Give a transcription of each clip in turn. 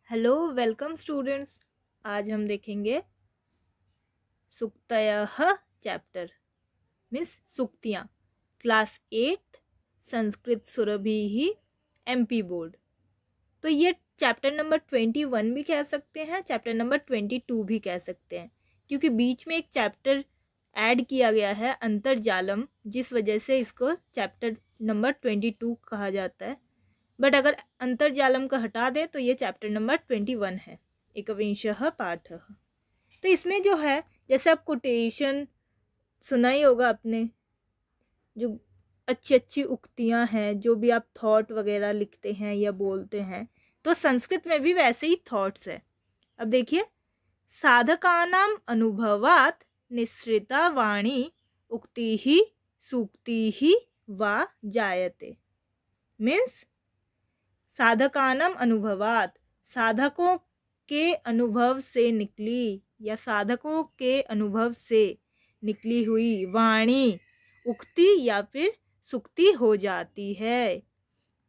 Hello welcome students. आज हम देखेंगे सूक्तयः चैप्टर मीन्स सूक्तियाँ, क्लास 8 संस्कृत सुरभि ही एमपी बोर्ड। तो ये चैप्टर नंबर 21 भी कह सकते हैं, चैप्टर नंबर 22 भी कह सकते हैं, क्योंकि बीच में एक चैप्टर ऐड किया गया है अंतर्जालम, जिस वजह से इसको चैप्टर नंबर 22 कहा जाता है। बट अगर अंतर्जालम का हटा दे तो ये चैप्टर नंबर 21 है, एकविंशः पाठः। तो इसमें जो है, जैसे आप कोटेशन सुना ही होगा आपने, जो अच्छी अच्छी उक्तियां हैं, जो भी आप थॉट वगैरह लिखते हैं या बोलते हैं, तो संस्कृत में भी वैसे ही थॉट्स है। अब देखिए, साधकानाम अनुभवात निःसृता वाणी उक्ति ही सूक्ति ही वा जायते। मीन्स साधकानम अनुभवात, साधकों के अनुभव से निकली या साधकों के अनुभव से निकली हुई वाणी उक्ति या फिर सुक्ति हो जाती है।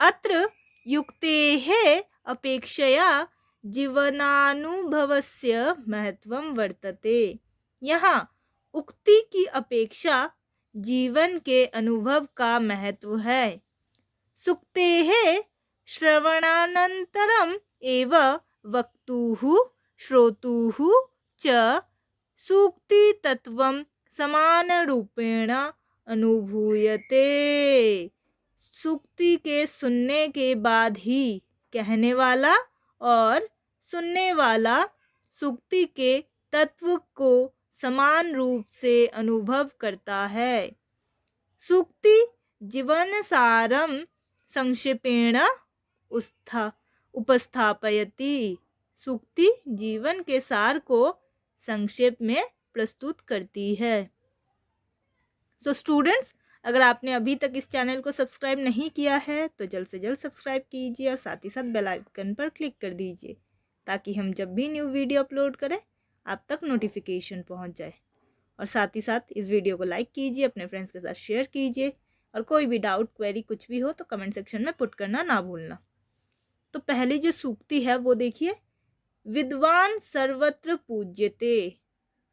अत्र युक्तेः अपेक्षया जीवनानुभवस्य महत्वं वर्तते। यहाँ उक्ति की अपेक्षा जीवन के अनुभव का महत्व है। सुक्तेः श्रवणानन्तरम् एव वक्तुः श्रोतुः च सूक्तितत्त्वं समानरूपेण अनुभूयते। सूक्ति के सुनने के बाद ही कहने वाला और सुनने वाला सूक्ति के तत्व को समान रूप से अनुभव करता है। सूक्ति जीवन सारम संक्षेपेण उपस्थापयति। सूक्ति जीवन के सार को संक्षेप में प्रस्तुत करती है। सो स्टूडेंट्स, अगर आपने अभी तक इस चैनल को सब्सक्राइब नहीं किया है तो जल्द से जल्द सब्सक्राइब कीजिए और साथ ही साथ बेल आइकन पर क्लिक कर दीजिए, ताकि हम जब भी न्यू वीडियो अपलोड करें आप तक नोटिफिकेशन पहुंच जाए। और साथ ही साथ इस वीडियो को लाइक कीजिए, अपने फ्रेंड्स के साथ शेयर कीजिए, और कोई भी डाउट क्वेरी कुछ भी हो तो कमेंट सेक्शन में पुट करना ना भूलना। तो पहली जो सूक्ति है वो देखिए, विद्वान सर्वत्र पूज्यते,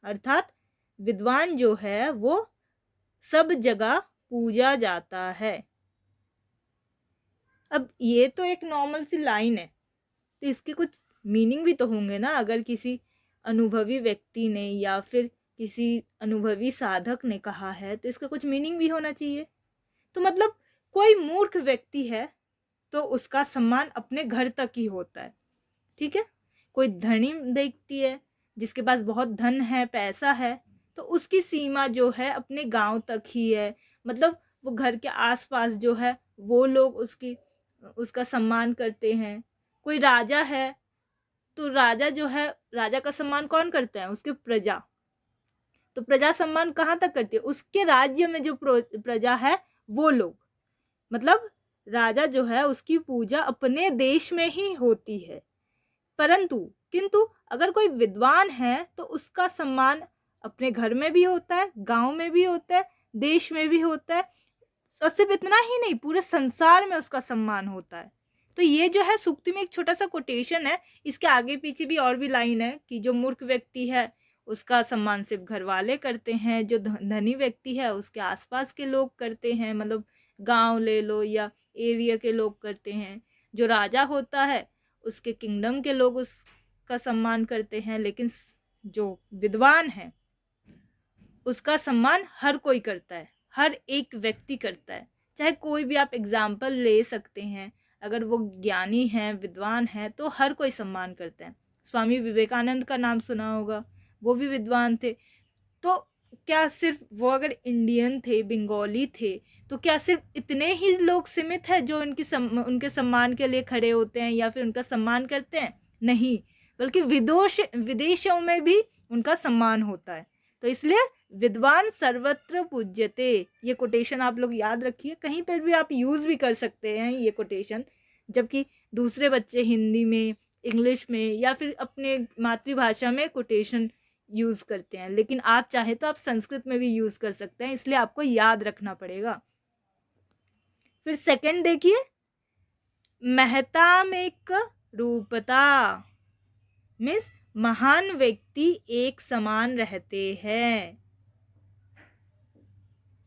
अर्थात विद्वान जो है वो सब जगह पूजा जाता है। अब ये तो एक नॉर्मल सी लाइन है, तो इसके कुछ मीनिंग भी तो होंगे ना। अगर किसी अनुभवी व्यक्ति ने या फिर किसी अनुभवी साधक ने कहा है तो इसका कुछ मीनिंग भी होना चाहिए। तो मतलब कोई मूर्ख व्यक्ति है तो उसका सम्मान अपने घर तक ही होता है, ठीक है। कोई धनी व्यक्ति है जिसके पास बहुत धन है, पैसा है, तो उसकी सीमा जो है अपने गांव तक ही है। मतलब वो घर के आसपास जो है वो लोग उसका सम्मान करते हैं। कोई राजा है तो राजा जो है, राजा का सम्मान कौन करता है? उसके प्रजा। तो प्रजा सम्मान कहाँ तक करती है? उसके राज्य में जो प्रजा है वो लोग। मतलब राजा जो है उसकी पूजा अपने देश में ही होती है। किंतु अगर कोई विद्वान है तो उसका सम्मान अपने घर में भी होता है, गांव में भी होता है, देश में भी होता है, और सिर्फ इतना ही नहीं, पूरे संसार में उसका सम्मान होता है। तो ये जो है सूक्ति में एक छोटा सा कोटेशन है। इसके आगे पीछे भी और भी लाइन है कि जो मूर्ख व्यक्ति है उसका सम्मान सिर्फ घर वाले करते हैं, जो धनी व्यक्ति है उसके आसपास के लोग करते हैं, मतलब गांव ले लो या एरिया के लोग करते हैं। जो राजा होता है उसके किंगडम के लोग उसका सम्मान करते हैं, लेकिन जो विद्वान है उसका सम्मान हर कोई करता है, हर एक व्यक्ति करता है। चाहे कोई भी आप एग्जाम्पल ले सकते हैं, अगर वो ज्ञानी हैं, विद्वान हैं, तो हर कोई सम्मान करता है। स्वामी विवेकानंद का नाम सुना होगा, वो भी विद्वान थे। तो क्या सिर्फ वो अगर इंडियन थे, बंगाली थे, तो क्या सिर्फ इतने ही लोग सीमित है जो उनके सम्मान के लिए खड़े होते हैं या फिर उनका सम्मान करते हैं? नहीं, बल्कि विदेशों में भी उनका सम्मान होता है। तो इसलिए विद्वान सर्वत्र पूज्यते, ये कोटेशन आप लोग याद रखिए, कहीं पर भी आप यूज़ भी कर सकते हैं ये कोटेशन। जबकि दूसरे बच्चे हिंदी में, इंग्लिश में या फिर अपने मातृभाषा में कोटेशन यूज़ करते हैं, लेकिन आप चाहे तो आप संस्कृत में भी यूज़ कर सकते हैं, इसलिए आपको याद रखना पड़ेगा। फिर सेकंड देखिए, महतामेक रूपता, मीन्स महान व्यक्ति एक समान रहते हैं।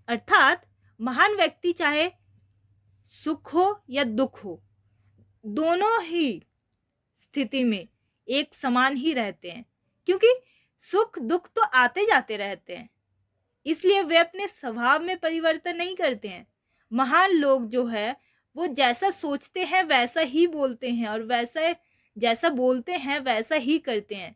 अर्थात महान व्यक्ति चाहे सुख हो या दुख हो, दोनों ही स्थिति में एक समान ही रहते हैं, क्योंकि सुख दुख तो आते जाते रहते हैं, इसलिए वे अपने स्वभाव में परिवर्तन नहीं करते हैं। महान लोग जो है वो जैसा सोचते हैं वैसा ही बोलते हैं, और वैसा जैसा बोलते हैं वैसा ही करते हैं।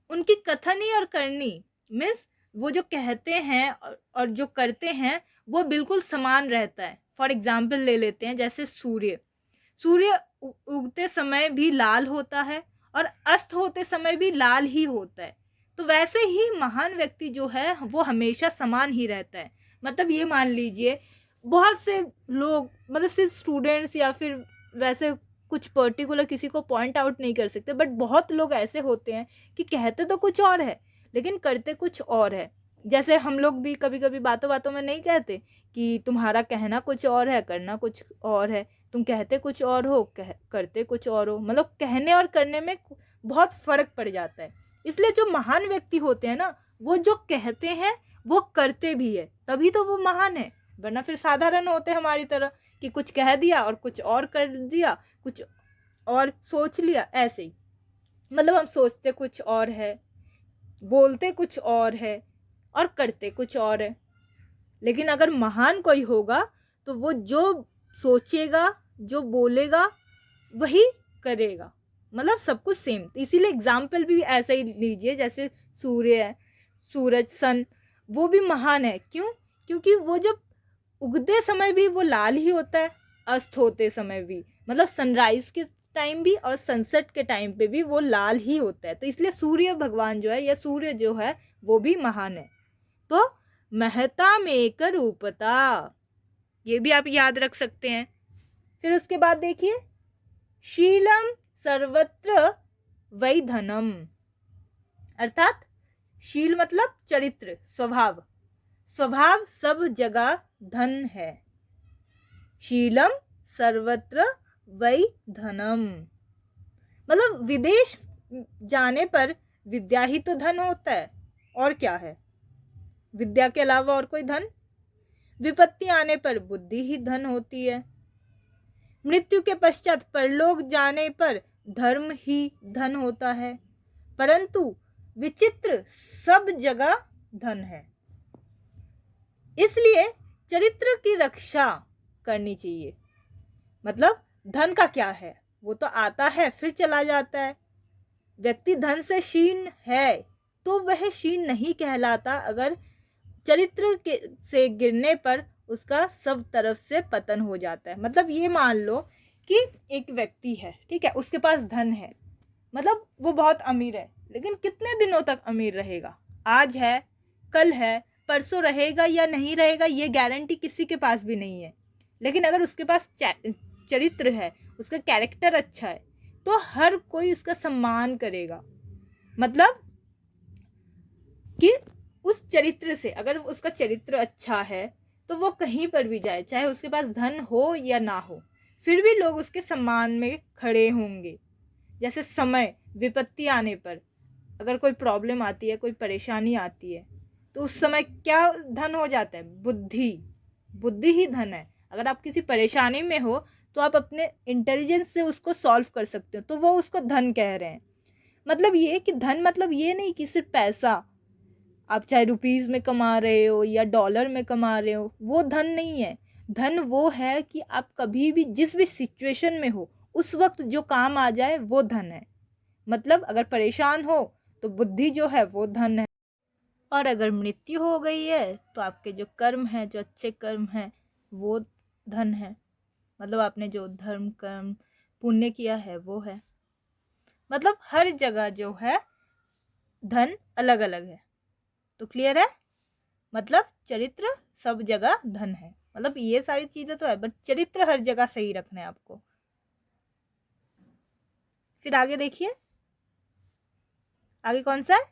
उनकी कथनी और करनी मीन्स वो जो कहते हैं और जो करते हैं वो बिल्कुल समान रहता है। फॉर एग्जाम्पल ले लेते हैं, जैसे सूर्य उगते समय भी लाल होता है और अस्त होते समय भी लाल ही होता है। तो वैसे ही महान व्यक्ति जो है वो हमेशा समान ही रहता है। मतलब ये मान लीजिए बहुत से लोग, मतलब सिर्फ स्टूडेंट्स या फिर वैसे कुछ पर्टिकुलर किसी को पॉइंट आउट नहीं कर सकते, बट बहुत लोग ऐसे होते हैं कि कहते तो कुछ और है लेकिन करते कुछ और है। जैसे हम लोग भी कभी कभी बातों बातों में नहीं कहते कि तुम्हारा कहना कुछ और है, करना कुछ और है। तुम कहते कुछ और हो, करते कुछ और हो। मतलब कहने और करने में बहुत फ़र्क पड़ जाता है। इसलिए जो महान व्यक्ति होते हैं ना, वो जो कहते हैं वो करते भी है, तभी तो वो महान है। वरना फिर साधारण होते हैं हमारी तरह कि कुछ कह दिया और कुछ और कर दिया, कुछ और सोच लिया, ऐसे ही। मतलब हम सोचते कुछ और है, बोलते कुछ और है और करते कुछ और है। लेकिन अगर महान कोई होगा तो वो जो सोचेगा, जो बोलेगा वही करेगा, मतलब सब कुछ सेम। इसीलिए एग्जाम्पल भी ऐसा ही लीजिए, जैसे सूर्य है, सूरज, सन, वो भी महान है। क्यों? क्योंकि वो जब उगते समय भी वो लाल ही होता है, अस्त होते समय भी, मतलब सनराइज के टाइम भी और सनसेट के टाइम पे भी वो लाल ही होता है। तो इसलिए सूर्य भगवान जो है या सूर्य जो है वो भी महान है। तो महता में रूपता, ये भी आप याद रख सकते हैं। फिर उसके बाद देखिए, शीलम सर्वत्र वै धनम, अर्थात शील मतलब चरित्र, स्वभाव, स्वभाव सब जगह धन है। शीलम सर्वत्र वै धनम, मतलब विदेश जाने पर विद्या ही तो धन होता है, और क्या है विद्या के अलावा और कोई धन? विपत्ति आने पर बुद्धि ही धन होती है। मृत्यु के पश्चात परलोक जाने पर धर्म ही धन होता है। परंतु विचित्र सब जगह धन है, इसलिए चरित्र की रक्षा करनी चाहिए। मतलब धन का क्या है, वो तो आता है फिर चला जाता है। व्यक्ति धन से क्षीण है तो वह क्षीण नहीं कहलाता, अगर चरित्र के से गिरने पर उसका सब तरफ से पतन हो जाता है। मतलब ये मान लो कि एक व्यक्ति है, ठीक है, उसके पास धन है, मतलब वो बहुत अमीर है, लेकिन कितने दिनों तक अमीर रहेगा? आज है, कल है, परसों रहेगा या नहीं रहेगा ये गारंटी किसी के पास भी नहीं है। लेकिन अगर उसके पास चरित्र है, उसका कैरेक्टर अच्छा है, तो हर कोई उसका सम्मान करेगा। मतलब कि उस चरित्र से, अगर उसका चरित्र अच्छा है तो वो कहीं पर भी जाए, चाहे उसके पास धन हो या ना हो, फिर भी लोग उसके सम्मान में खड़े होंगे। जैसे समय, विपत्ति आने पर अगर कोई प्रॉब्लम आती है, कोई परेशानी आती है, तो उस समय क्या धन हो जाता है? बुद्धि, बुद्धि ही धन है। अगर आप किसी परेशानी में हो तो आप अपने इंटेलिजेंस से उसको सॉल्व कर सकते हो, तो वो उसको धन कह रहे हैं। मतलब ये कि धन मतलब ये नहीं कि सिर्फ पैसा, आप चाहे रुपीज़ में कमा रहे हो या डॉलर में कमा रहे हो, वो धन नहीं है। धन वो है कि आप कभी भी जिस भी सिचुएशन में हो उस वक्त जो काम आ जाए वो धन है। मतलब अगर परेशान हो तो बुद्धि जो है वो धन है, और अगर मृत्यु हो गई है तो आपके जो कर्म हैं, जो अच्छे कर्म हैं, वो धन है। मतलब आपने जो धर्म कर्म पुण्य किया है वो है। मतलब हर जगह जो है धन अलग अलग है। तो क्लियर है? मतलब चरित्र सब जगह धन है। मतलब ये सारी चीजें तो है, बट चरित्र हर जगह सही रखना है आपको। फिर आगे देखिए, आगे कौन सा है?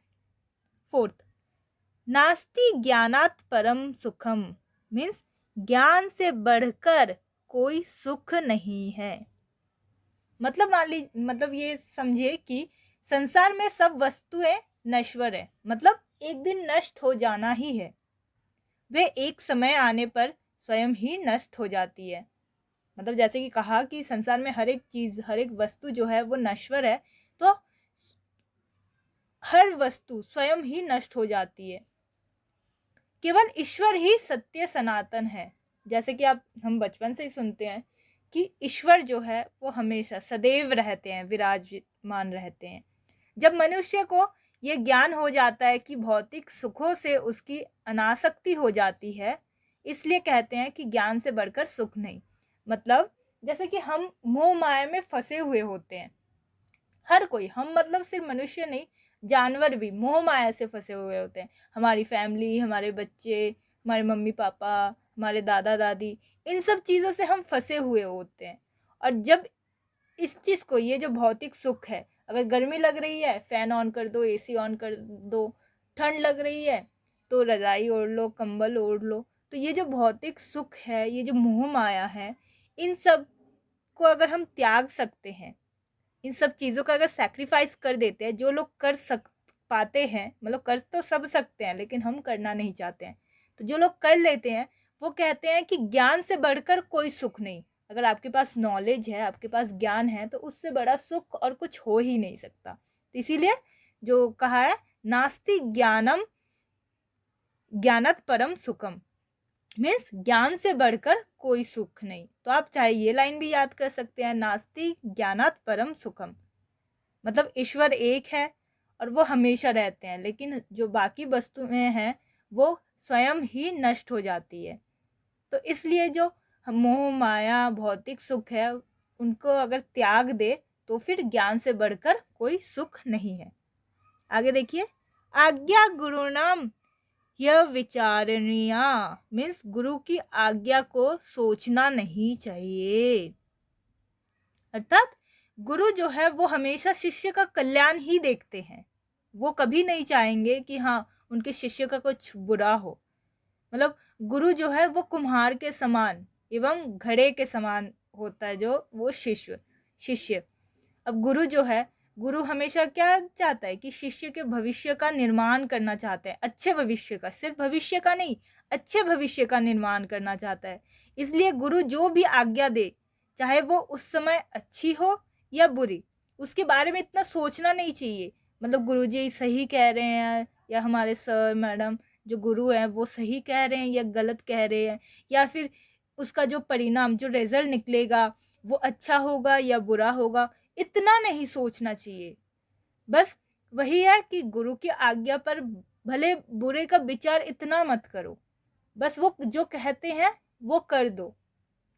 4th, नास्ति ज्ञानात् परम सुखम, मीन्स ज्ञान से बढ़कर कोई सुख नहीं है। मतलब मतलब ये समझिए कि संसार में सब वस्तुएं नश्वर है, मतलब एक दिन नष्ट हो जाना ही है। वे एक समय आने पर स्वयं ही नष्ट हो जाती है। मतलब जैसे कि कहा कि संसार में हर एक चीज, हर एक वस्तु जो है वो नश्वर है, तो हर वस्तु स्वयं ही नष्ट हो जाती है। केवल ईश्वर ही सत्य सनातन है। जैसे कि हम बचपन से ही सुनते हैं कि ईश्वर जो है वो हमेशा सदैव रहते हैं, विराजमान रहते हैं। जब मनुष्य को ये ज्ञान हो जाता है कि भौतिक सुखों से उसकी अनासक्ति हो जाती है, इसलिए कहते हैं कि ज्ञान से बढ़कर सुख नहीं। मतलब जैसे कि हम मोह माया में फंसे हुए होते हैं, हर कोई, हम मतलब सिर्फ मनुष्य नहीं, जानवर भी मोह माया से फंसे हुए होते हैं। हमारी फैमिली, हमारे बच्चे, हमारे मम्मी पापा, हमारे दादा दादी, इन सब चीज़ों से हम फंसे हुए होते हैं। और जब इस चीज़ को, ये जो भौतिक सुख है, अगर गर्मी लग रही है फैन ऑन कर दो, एसी ऑन कर दो, ठंड लग रही है तो रजाई ओढ़ लो, कंबल ओढ़ लो। तो ये जो भौतिक सुख है, ये जो मोह माया है, इन सब को अगर हम त्याग सकते हैं, इन सब चीज़ों का अगर सैक्रिफाइस कर देते हैं, जो लोग कर सक पाते हैं, मतलब कर तो सब सकते हैं लेकिन हम करना नहीं चाहते हैं, तो जो लोग कर लेते हैं वो कहते हैं कि ज्ञान से बढ़कर कोई सुख नहीं। अगर आपके पास नॉलेज है, आपके पास ज्ञान है, तो उससे बड़ा सुख और कुछ हो ही नहीं सकता। तो इसीलिए जो कहा है, नास्ति ज्ञानम ज्ञानत परम सुखम, मीन्स ज्ञान से बढ़कर कोई सुख नहीं। तो आप चाहे ये लाइन भी याद कर सकते हैं, नास्ति ज्ञानात परम सुखम, मतलब ईश्वर एक है और वो हमेशा रहते हैं, लेकिन जो बाकी वस्तुएं हैं वो स्वयं ही नष्ट हो जाती है। तो इसलिए जो मोह माया भौतिक सुख है, उनको अगर त्याग दे तो फिर ज्ञान से बढ़कर कोई सुख नहीं है। आगे देखिए, आज्ञा गुरुनाम यह विचारणीय, मीन्स गुरु की आज्ञा को सोचना नहीं चाहिए। अर्थात गुरु जो है वो हमेशा शिष्य का कल्याण ही देखते हैं। वो कभी नहीं चाहेंगे कि हाँ उनके शिष्य का कुछ बुरा हो। मतलब गुरु जो है वो कुम्हार के समान एवं घड़े के समान होता है, जो वो शिष्य। अब गुरु जो है, गुरु हमेशा क्या चाहता है कि शिष्य के भविष्य का निर्माण करना चाहता है, अच्छे भविष्य का, सिर्फ भविष्य का नहीं, अच्छे भविष्य का निर्माण करना चाहता है। इसलिए गुरु जो भी आज्ञा दे, चाहे वो उस समय अच्छी हो या बुरी, उसके बारे में इतना सोचना नहीं चाहिए। मतलब गुरुजी सही कह रहे हैं या हमारे सर मैडम जो गुरु हैं वो सही कह रहे हैं या गलत कह रहे हैं, या फिर उसका जो परिणाम, जो रिजल्ट निकलेगा वो अच्छा होगा या बुरा होगा, इतना नहीं सोचना चाहिए। बस वही है कि गुरु की आज्ञा पर भले बुरे का विचार इतना मत करो, बस वो जो कहते हैं वो कर दो,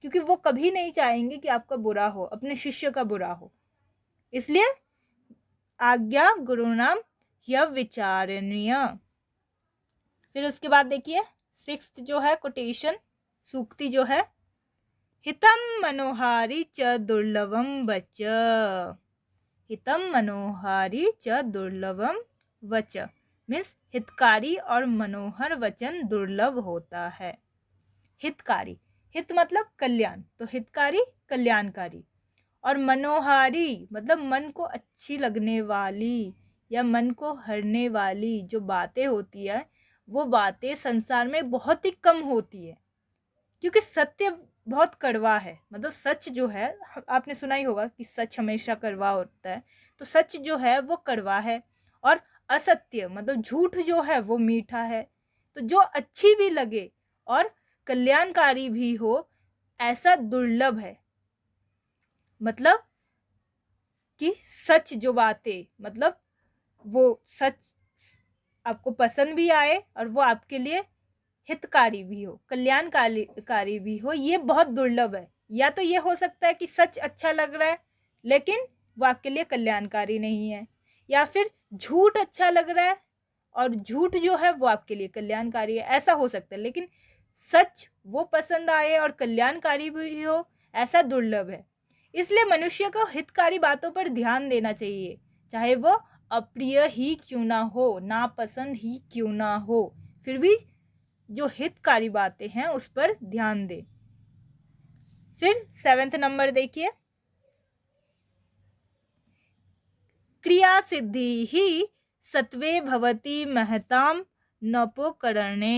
क्योंकि वो कभी नहीं चाहेंगे कि आपका बुरा हो, अपने शिष्य का बुरा हो। इसलिए आज्ञा गुरुनाम यह विचारणीय। फिर उसके बाद देखिए, 6th जो है कोटेशन, सूक्ति जो है, हितम मनोहारी च दुर्लभम वच, हितम मनोहारी च दुर्लभम वच, मीन्स हितकारी और मनोहर वचन दुर्लभ होता है। हितकारी, हित मतलब कल्याण, तो हितकारी कल्याणकारी, और मनोहारी मतलब मन को अच्छी लगने वाली या मन को हरने वाली जो बातें होती है, वो बातें संसार में बहुत ही कम होती है, क्योंकि सत्य बहुत कड़वा है। मतलब सच जो है, आपने सुना ही होगा कि सच हमेशा कड़वा होता है, तो सच जो है वो कड़वा है, और असत्य मतलब झूठ जो है वो मीठा है। तो जो अच्छी भी लगे और कल्याणकारी भी हो, ऐसा दुर्लभ है। मतलब कि सच जो बातें, मतलब वो सच आपको पसंद भी आए और वो आपके लिए हितकारी भी हो, कल्याणकारी भी हो, ये बहुत दुर्लभ है। या तो ये हो सकता है कि सच अच्छा लग रहा है लेकिन वो आपके लिए कल्याणकारी नहीं है, या फिर झूठ अच्छा लग रहा है और झूठ जो है वो आपके लिए कल्याणकारी है, ऐसा हो सकता है। लेकिन सच वो पसंद आए और कल्याणकारी भी हो, ऐसा दुर्लभ है। इसलिए मनुष्य को हितकारी बातों पर ध्यान देना चाहिए, चाहे वो अप्रिय ही क्यों ना हो, नापसंद ही क्यों ना हो, फिर भी जो हितकारी बातें हैं उस पर ध्यान दें। फिर 7th नंबर देखिए, क्रिया सिद्धि ही सत्वे भवति महताम न उपकरणे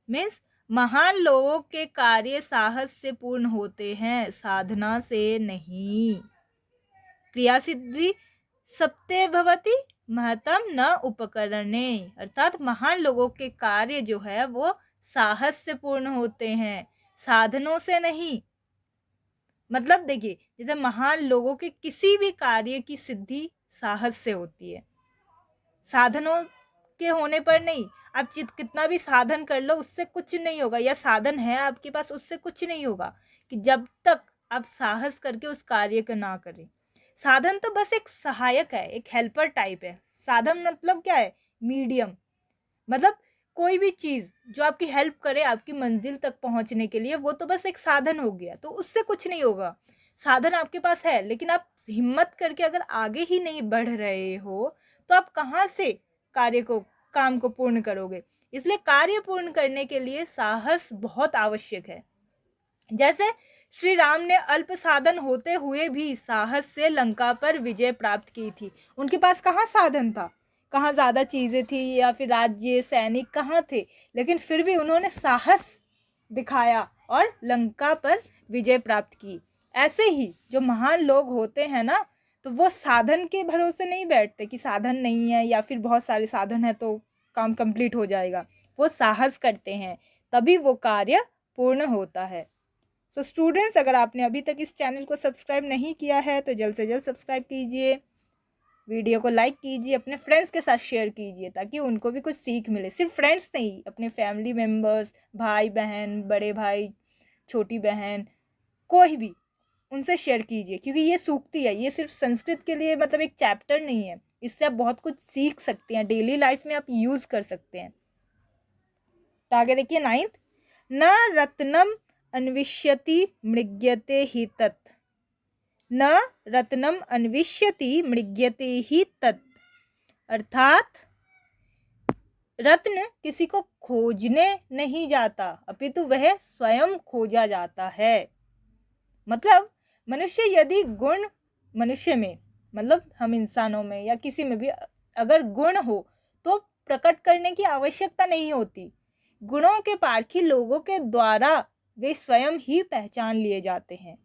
मीन्स महान लोगों के कार्य साहस से पूर्ण होते हैं, साधना से नहीं। क्रिया सिद्धि सत्वे भवति महतम न उपकरणे, अर्थात महान लोगों के कार्य जो है वो साहस से पूर्ण होते हैं, साधनों से नहीं। मतलब देखिए, जैसे महान लोगों के किसी भी कार्य की सिद्धि साहस से होती है, साधनों के होने पर नहीं। आप कितना भी साधन कर लो उससे कुछ नहीं होगा, या साधन है आपके पास उससे कुछ नहीं होगा कि जब तक आप साहस करके उस कार्य को ना करें। साधन तो बस एक सहायक है, एक हेल्पर टाइप है। साधन मतलब क्या है? मीडियम। मतलब कोई भी चीज़ जो आपकी हेल्प करे आपकी मंजिल तक पहुंचने के लिए, वो तो बस एक साधन हो गया, तो उससे कुछ नहीं होगा। साधन आपके पास है, लेकिन आप हिम्मत करके अगर आगे ही नहीं बढ़ रहे हो तो आप कहाँ से काम को पूर्ण करोगे? इसलिए कार्य पूर्ण करने के लिए साहस बहुत आवश्यक है। जैसे श्री राम ने अल्प साधन होते हुए भी साहस से लंका पर विजय प्राप्त की थी। उनके पास कहाँ साधन था, कहाँ ज़्यादा चीज़ें थी, या फिर राज्य सैनिक कहाँ थे, लेकिन फिर भी उन्होंने साहस दिखाया और लंका पर विजय प्राप्त की। ऐसे ही जो महान लोग होते हैं ना, तो वो साधन के भरोसे नहीं बैठते कि साधन नहीं है या फिर बहुत सारे साधन है तो काम कंप्लीट हो जाएगा। वो साहस करते हैं, तभी वो कार्य पूर्ण होता है। सो स्टूडेंट्स, अगर आपने अभी तक इस चैनल को सब्सक्राइब नहीं किया है तो जल्द से जल्द सब्सक्राइब कीजिए, वीडियो को लाइक कीजिए, अपने फ्रेंड्स के साथ शेयर कीजिए ताकि उनको भी कुछ सीख मिले। सिर्फ फ्रेंड्स नहीं, अपने फैमिली मेम्बर्स, भाई बहन, बड़े भाई, छोटी बहन, कोई भी, उनसे शेयर कीजिए। क्योंकि ये सूक्ति है, ये सिर्फ संस्कृत के लिए मतलब एक चैप्टर नहीं है, इससे आप बहुत कुछ सीख सकते हैं, डेली लाइफ में आप यूज़ कर सकते हैं। तो आगे देखिए 9th, न रत्नम अन्विष्यति मृग्यते हि तत्, न रत्नम अन्विष्यति मृग्यते ही तत्, अर्थात रत्न किसी को खोजने नहीं जाता अपितु वह स्वयं खोजा जाता है। मतलब मनुष्य यदि गुण, मनुष्य में मतलब हम इंसानों में या किसी में भी अगर गुण हो तो प्रकट करने की आवश्यकता नहीं होती। गुणों के पारखी लोगों के द्वारा वे स्वयं ही पहचान लिए जाते हैं।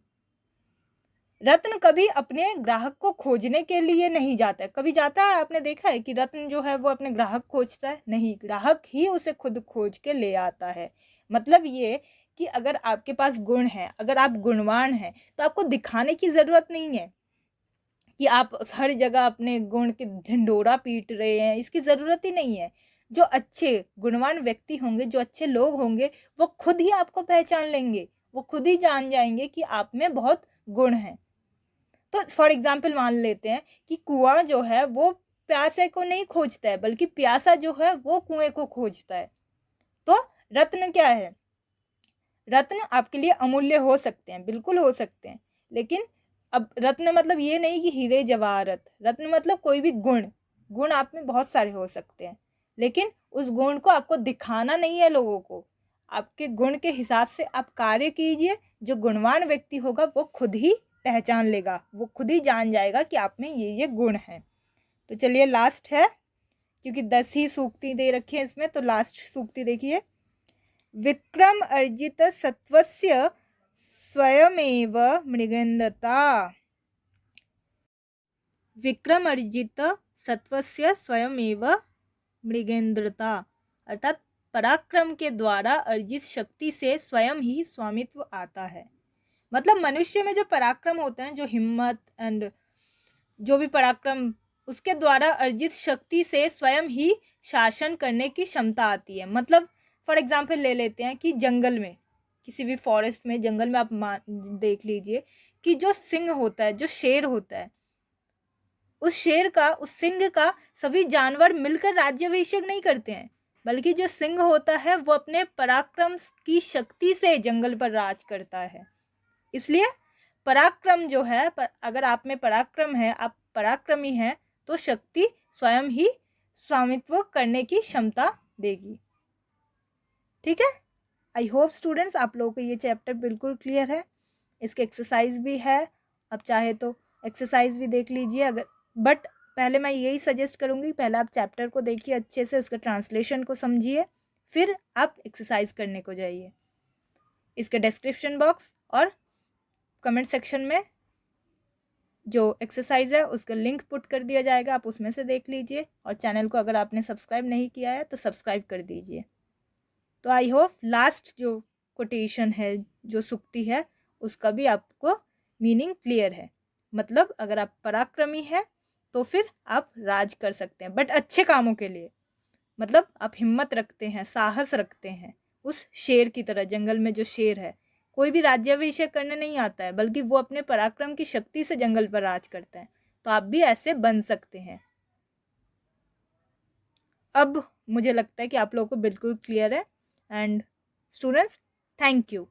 रत्न कभी अपने ग्राहक को खोजने के लिए नहीं जाता है। कभी जाता है, आपने देखा है कि रत्न जो है वो अपने ग्राहक खोजता है? नहीं, ग्राहक ही उसे खुद खोज के ले आता है। मतलब ये कि अगर आपके पास गुण है, अगर आप गुणवान हैं, तो आपको दिखाने की ज़रूरत नहीं है कि आप हर जगह अपने गुण के ढिंढोरा पीट रहे हैं, इसकी ज़रूरत ही नहीं है। जो अच्छे गुणवान व्यक्ति होंगे, जो अच्छे लोग होंगे, वो खुद ही आपको पहचान लेंगे, वो खुद ही जान जाएंगे कि आप में बहुत गुण हैं। तो फॉर एग्जाम्पल मान लेते हैं कि कुआं जो है वो प्यासे को नहीं खोजता है, बल्कि प्यासा जो है वो कुएं को खोजता है। तो रत्न क्या है? रत्न आपके लिए अमूल्य हो सकते हैं, बिल्कुल हो सकते हैं, लेकिन अब रत्न मतलब ये नहीं कि हीरे जवाहरत। रत्न मतलब कोई भी गुण आप में बहुत सारे हो सकते हैं, लेकिन उस गुण को आपको दिखाना नहीं है लोगों को। आपके गुण के हिसाब से आप कार्य कीजिए, जो गुणवान व्यक्ति होगा वो खुद ही पहचान लेगा, वो खुद ही जान जाएगा कि आप में ये गुण हैं। तो चलिए लास्ट है, क्योंकि 10 ही सूक्ति दे रखी है इसमें, तो लास्ट सूक्ति देखिए। विक्रम अर्जित सत्वस्य स्वयमेव मृगेन्द्रता, विक्रम अर्जित सत्वस्य स्वयमेव मृगेन्द्रता, अर्थात पराक्रम के द्वारा अर्जित शक्ति से स्वयं ही स्वामित्व आता है। मतलब मनुष्य में जो पराक्रम होते हैं, जो हिम्मत एंड जो भी पराक्रम, उसके द्वारा अर्जित शक्ति से स्वयं ही शासन करने की क्षमता आती है। मतलब फॉर एग्जाम्पल ले लेते हैं कि जंगल में, किसी भी फॉरेस्ट में, जंगल में आप देख लीजिए कि जो सिंह होता है, जो शेर होता है, उस शेर का, उस सिंह का सभी जानवर मिलकर राज्याभिषेक नहीं करते हैं, बल्कि जो सिंह होता है वो अपने पराक्रम की शक्ति से जंगल पर राज करता है। इसलिए पराक्रम जो है, अगर आप में पराक्रम है, आप पराक्रमी हैं, तो शक्ति स्वयं ही स्वामित्व करने की क्षमता देगी। ठीक है, आई होप स्टूडेंट्स आप लोगों को ये चैप्टर बिल्कुल क्लियर है। इसके एक्सरसाइज भी है, आप चाहे तो एक्सरसाइज भी देख लीजिए अगर, बट पहले मैं यही सजेस्ट करूँगी, पहले आप चैप्टर को देखिए अच्छे से, उसका ट्रांसलेशन को समझिए, फिर आप एक्सरसाइज करने को जाइए। इसके डिस्क्रिप्शन बॉक्स और कमेंट सेक्शन में जो एक्सरसाइज है उसका लिंक पुट कर दिया जाएगा, आप उसमें से देख लीजिए। और चैनल को अगर आपने सब्सक्राइब नहीं किया है तो सब्सक्राइब कर दीजिए। तो आई होप लास्ट जो कोटेशन है, जो सूक्ति है, उसका भी आपको मीनिंग क्लियर है। मतलब अगर आप पराक्रमी हैं तो फिर आप राज कर सकते हैं, बट अच्छे कामों के लिए। मतलब आप हिम्मत रखते हैं, साहस रखते हैं, उस शेर की तरह। जंगल में जो शेर है, कोई भी राज्याभिषेक करने नहीं आता है, बल्कि वो अपने पराक्रम की शक्ति से जंगल पर राज करता है। तो आप भी ऐसे बन सकते हैं। अब मुझे लगता है कि आप लोगों को बिल्कुल क्लियर है। And students, thank you.